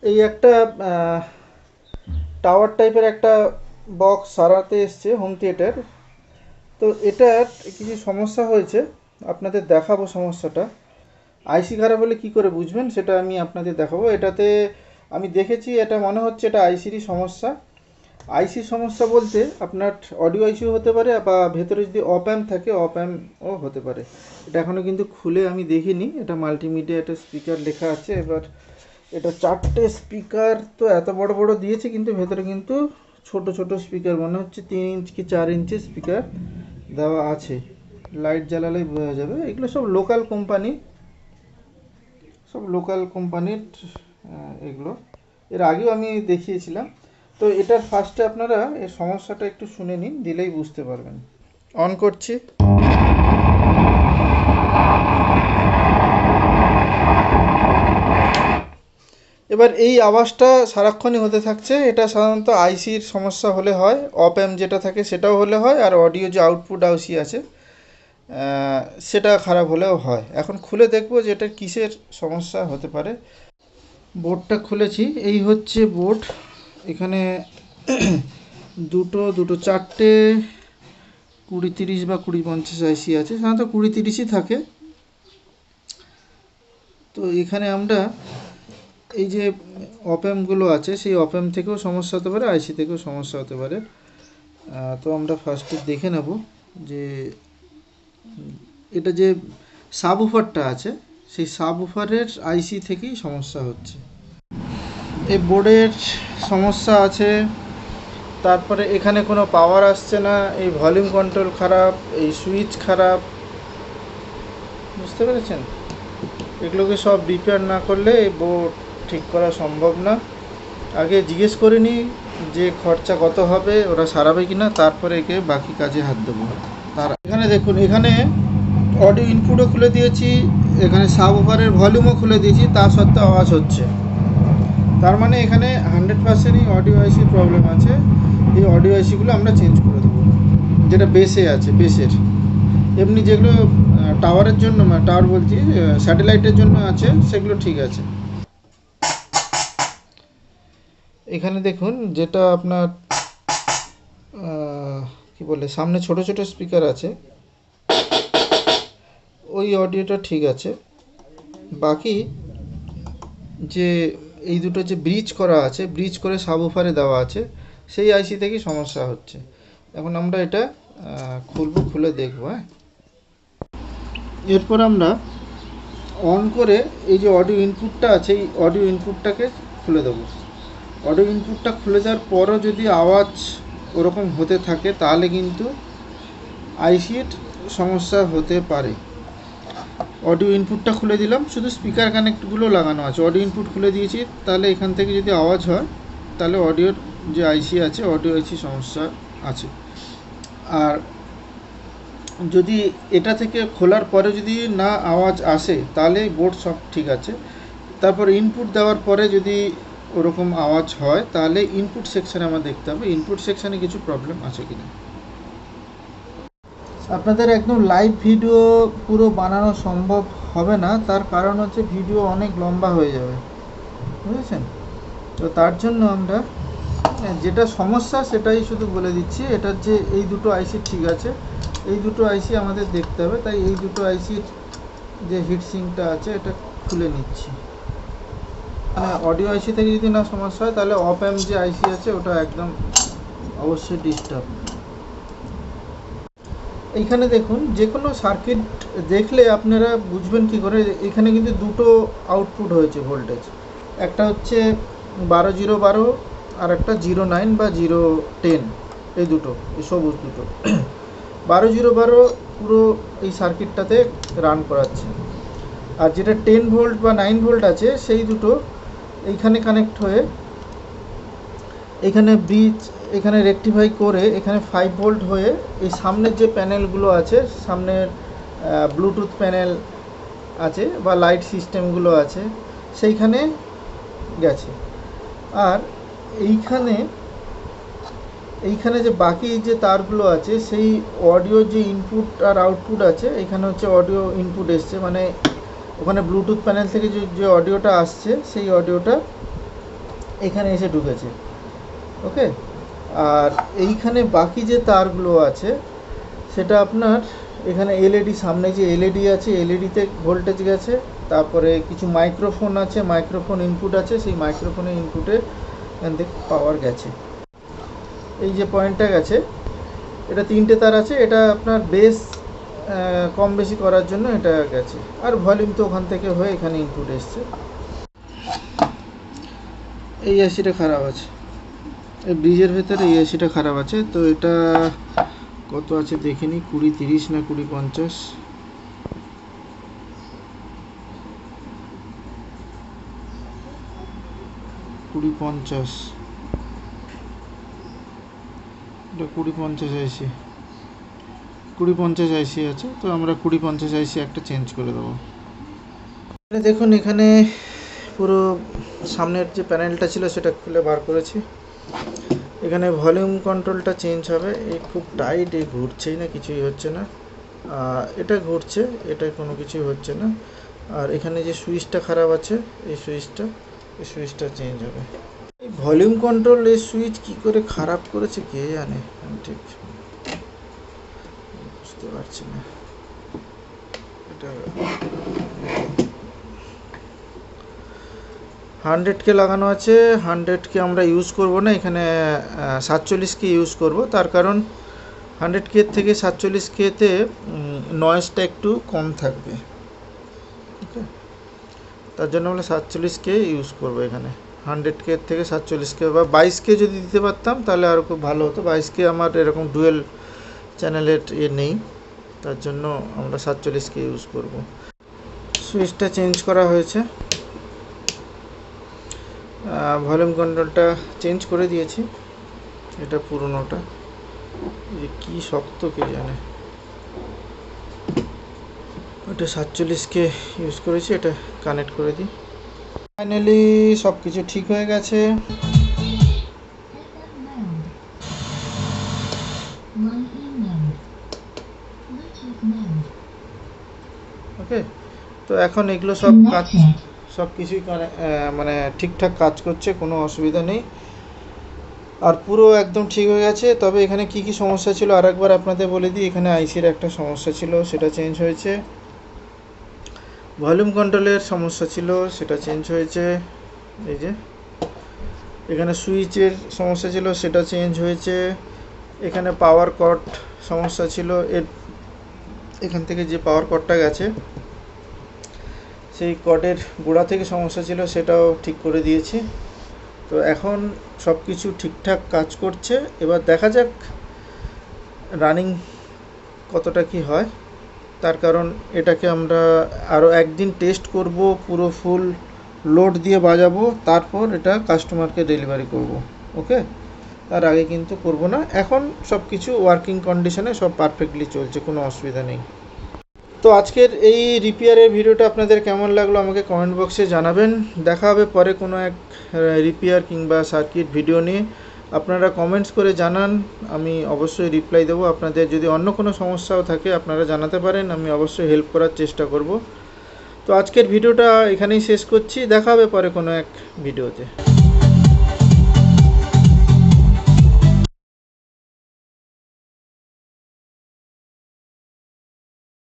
এই একটা টাওয়ার টাইপের একটা বক্স সারাতে এসছে হোম থিয়েটার। তো এটার কিছু সমস্যা হয়েছে, আপনাদের দেখাবো সমস্যাটা। আইসি খারাপ হলে কী করে বুঝবেন সেটা আমি আপনাদের দেখাবো। এটাতে আমি দেখেছি, এটা মনে হচ্ছে এটা আইসিরই সমস্যা। আইসির সমস্যা বলতে আপনার অডিও আইসিও হতে পারে, বা ভেতরে যদি অপ অ্যাম্প থাকে অপ অ্যাম্পও হতে পারে। এটা এখনও কিন্তু খুলে আমি দেখিনি। এটা মাল্টিমিডিয়া, একটা স্পিকার লেখা আছে। এবার এটা 4টে স্পিকার তো এত বড় বড় দিয়েছে, কিন্তু ভেতরে কিন্তু ছোট ছোট স্পিকার, মনে হচ্ছে 3 ইঞ্চ কি 4 ইঞ্চি স্পিকার দেওয়া আছে। লাইট জ্বালালেই বোঝা যাবে। এগুলো সব লোকাল কোম্পানি, সব লোকাল কোম্পানির এগুলো। এর আগেও আমি দেখিয়েছিলাম। তো এটার ফার্স্টে আপনারা এর সমস্যাটা একটু শুনে নিন, দিলেই বুঝতে পারবেন। অন করছি। এবার এই আওয়াজটা সারাক্ষণই হতে থাকছে। এটা সাধারণত আইসির সমস্যা হলে হয়, অপ অ্যাম্প যেটা থাকে সেটাও হলে হয়, আর অডিও যে আউটপুট আইসি আছে সেটা খারাপ হলেও হয়। এখন খুলে দেখবো যে এটা কিসের সমস্যা হতে পারে। বোর্ডটা খুলেছি, এই হচ্ছে বোর্ড। এখানে দুটো দুটো 4টে 20-30 বা 20-50 আইসি আছে, সাধারণত 20-30ই থাকে। তো এখানে আমরা এই যে অপ্যাম্পগুলো আছে, সেই অপ্যাম্প থেকেও সমস্যা হতে পারে, আইসি থেকেও সমস্যা হতে পারে। তো আমরা ফার্স্টে দেখে নেব যে এটা যে সাবউফারটা আছে, সেই সাবউফারের আইসি থেকেই সমস্যা হচ্ছে। এই বোর্ডের সমস্যা আছে, তারপরে এখানে কোনো পাওয়ার আসছে না, এই ভলিউম কন্ট্রোল খারাপ, এই সুইচ খারাপ। বুঝতে পেরেছেন? এগুলোকে সব রিপেয়ার না করলে এই বোর্ড ঠিক করা সম্ভব না। আগে জিজ্ঞেস করে নিই যে খরচা কত হবে, ওরা সারাবে কি না, তারপরে একে বাকি কাজে হাত দেবো। তারা এখানে দেখুন, এখানে অডিও ইনপুটও খুলে দিয়েছি, এখানে সাব ওভারের ভলিউমও খুলে দিয়েছি, তা সত্ত্বেও আওয়াজ হচ্ছে। তার মানে এখানে 100%ই অডিও আইসির প্রবলেম আছে। এই অডিও আইসিগুলো আমরা চেঞ্জ করে দেবো, যেটা বেসে আছে, বেসের। এমনি যেগুলো টাওয়ারের জন্য, টাওয়ার বলছি স্যাটেলাইটের জন্য আছে, সেগুলো ঠিক আছে। এখানে দেখুন, যেটা আপনার কি বলে, সামনে ছোট ছোট স্পিকার আছে, ওই অডিওটা ঠিক আছে। বাকি যে এই দুটো যে ব্রিজ করা আছে, ব্রিজ করে সাবউফারে দেওয়া আছে, সেই আইসি থেকেই সমস্যা হচ্ছে। এখন আমরা এটা খুলবো, খুলে দেখবো। হ্যাঁ, এরপর আমরা অন করে এই যে অডিও ইনপুটটা আছে, এই অডিও ইনপুটটাকে খুলে দেবো। অডিও ইনপুটটা খুলে দেওয়ার পরও যদি আওয়াজ ওরকম হতে থাকে, তাহলে কিন্তু আইসির সমস্যা হতে পারে। অডিও ইনপুটটা খুলে দিলাম, শুধু স্পিকার কানেক্টগুলো লাগানো আছে। অডিও ইনপুট খুলে দিয়েছি, তাহলে এখান থেকে যদি আওয়াজ হয়, তাহলে অডিওর যে আইসি আছে, অডিও আইসি সমস্যা আছে। আর যদি এটা থেকে খোলার পরে যদি না আওয়াজ আসে, তাহলে বোর্ড সব ঠিক আছে। তারপর ইনপুট দেওয়ার পরে যদি ওরকম আওয়াজ হয়, তাহলে ইনপুট সেকশানে আমার দেখতে হবে ইনপুট সেকশানে কিছু প্রবলেম আছে কিনা। আপনাদের একদম লাইভ ভিডিও পুরো বানানো সম্ভব হবে না, তার কারণ হচ্ছে ভিডিও অনেক লম্বা হয়ে যাবে, বুঝেছেন? তো তার জন্য আমরা যেটা সমস্যা সেটাই শুধু বলে দিচ্ছি। এটার যে এই দুটো আইসি ঠিক আছে, এই দুটো আইসি আমাদের দেখতে হবে। তাই এই দুটো আইসির যে হিটসিঙ্কটা আছে, এটা খুলে নিচ্ছি। মানে অডিও আইসি থেকে যদি না সমস্যা হয়, তাহলে অপ অ্যাম্প যে আইসি আছে ওটা একদম অবশ্যই ডিস্টার্ব। এইখানে দেখুন, যে কোনো সার্কিট দেখলে আপনারা বুঝবেন কী করে। এখানে কিন্তু দুটো আউটপুট হয়েছে ভোল্টেজ, একটা হচ্ছে 12-0-12, আর একটা 09 বা 0-10, এই দুটো, এই সবুজ দুটো। 12-0-12 পুরো এই সার্কিটটাতে রান করাচ্ছে। আর যেটা 10 ভোল্ট বা 9 ভোল্ট আছে, সেই দুটো এইখানে কানেক্ট হয়ে এখানে ব্রিজ, এখানে রেকটিফাই করে এখানে 5 ভোল্ট হয়ে এই সামনের যে প্যানেলগুলো আছে, সামনের ব্লুটুথ প্যানেল আছে বা লাইট সিস্টেমগুলো আছে, সেইখানে গেছে। আর এইখানে এইখানে যে বাকি যে তারগুলো আছে, সেই অডিও যে ইনপুট আর আউটপুট আছে, এখানে হচ্ছে অডিও ইনপুট এসছে, মানে ওখানে ব্লুটুথ প্যানেল থেকে যে অডিওটা আসছে, সেই অডিওটা এখানে এসে ঢুকেছে। ওকে, আর এইখানে বাকি যে তারগুলো আছে সেটা আপনার এখানে এলইডি, সামনে যে এলইডি আছে এলইডিতে ভোল্টেজ গেছে, তারপরে কিছু মাইক্রোফোন আছে, মাইক্রোফোন ইনপুট আছে, সেই মাইক্রোফোনের ইনপুটে এখান থেকে পাওয়ার গেছে। এই যে পয়েন্টটা গেছে, এটা 3টে তার আছে, এটা আপনার বেস কম বেশি করার জন্য এটা গেছে, আর ভলিউম তো ওখান থেকে হয়ে এখানে ইনপুট এসছে। এই এসিটা খারাপ আছে, এই ব্রিজের ভেতরে এই এসিটা খারাপ আছে। তো এটা কত আছে দেখিনি, 20-30 না 20-50, 20-50, এটা 20-50 আইসি, 20-50 আইসি আছে। তো আমরা 20-50 আইসি একটা চেঞ্জ করে দেবো। দেখুন এখানে পুরো সামনের যে প্যানেলটা ছিল সেটা খুলে বার করেছি। এখানে ভলিউম কন্ট্রোলটা চেঞ্জ হবে। এই খুব টাইট, এই ঘুরছেই না, কিছুই হচ্ছে না। এটা ঘুরছে, এটা কোনো কিছুই হচ্ছে না। আর এখানে যে সুইচটা খারাপ আছে, এই সুইচটা চেঞ্জ হবে। এই ভলিউম কন্ট্রোল এই সুইচ কি করে খারাপ করেছে কে জানে, আমি ঠিক বুঝতে পারছি না। এটা 100K লাগানো আছে, 100K আমরা ইউজ করব না, এখানে 47K ইউজ করব। তার কারণ 100K থেকে 47Kতে নয়েজটা একটু কম থাকবে। ওকে, তার জন্য আমরা 47K ইউজ করব এখানে। 100K থেকে 47K বা 22K যদি দিতে পারতাম তাহলে আরও খুব ভালো হতো। 22K আমার এরকম ডুয়েল চ্যানেলের নেই, তার জন্য আমরা 47K ইউজ করব। সুইচটা চেঞ্জ করা হয়েছে, ভলিউম কন্ট্রোলটা চেঞ্জ করে দিয়েছি। এটা পুরনোটা, যে কী শক্ত কে জানে। ওটা 47K ইউজ করেছি, এটা কানেক্ট করে দিই। ফাইনালি সব কিছু ঠিক হয়ে গেছে। ওকে, তো এখন এগুলো সব কিছুই মানে ঠিকঠাক কাজ করছে, কোনো অসুবিধা নেই। আর পুরো একদম ঠিক হয়ে গেছে। তবে এখানে কি কি সমস্যা ছিল আরেকবার আপনাদের বলে দিই। এখানে আইসির একটা সমস্যা ছিল, সেটা চেঞ্জ হয়েছে। ভলিউম কন্ট্রোলের সমস্যা ছিল, সেটা চেঞ্জ হয়েছে। এই যে এখানে সুইচের সমস্যা ছিল, সেটা চেঞ্জ হয়েছে। এখানে পাওয়ার কট সমস্যা ছিল, এখান থেকে যে পাওয়ার কটটা গেছে সেই কটের গোড়া থেকে সমস্যা ছিল, সেটাও ঠিক করে দিয়েছি। তো এখন সব কিছু ঠিকঠাক কাজ করছে। এবার দেখা যাক রানিং কতটা কি হয়। তার কারণ এটাকে আমরা আরও একদিন টেস্ট করব, পুরো ফুল লোড দিয়ে বাজাবো, তারপর এটা কাস্টমারকে ডেলিভারি করব। ওকে, তার আগে কিন্তু করব না। এখন সব কিছু ওয়ার্কিং কন্ডিশনে সব পারফেক্টলি চলছে, কোনো অসুবিধা নেই। তো আজকের এই রিপেয়ারের ভিডিওটা আপনাদের কেমন লাগলো আমাকে কমেন্ট বক্সে জানাবেন। দেখা হবে পরে কোনো এক রিপেয়ার কিংবা সার্কিট ভিডিও নিয়ে। আপনারা কমেন্টস করে জানান, আমি অবশ্যই রিপ্লাই দেবো। আপনাদের যদি অন্য কোনো সমস্যাও থাকে আপনারা জানাতে পারেন, আমি অবশ্যই হেল্প করার চেষ্টা করব। তো আজকের ভিডিওটা এখানেই শেষ করছি, দেখা হবে পরে কোনো এক ভিডিওতে।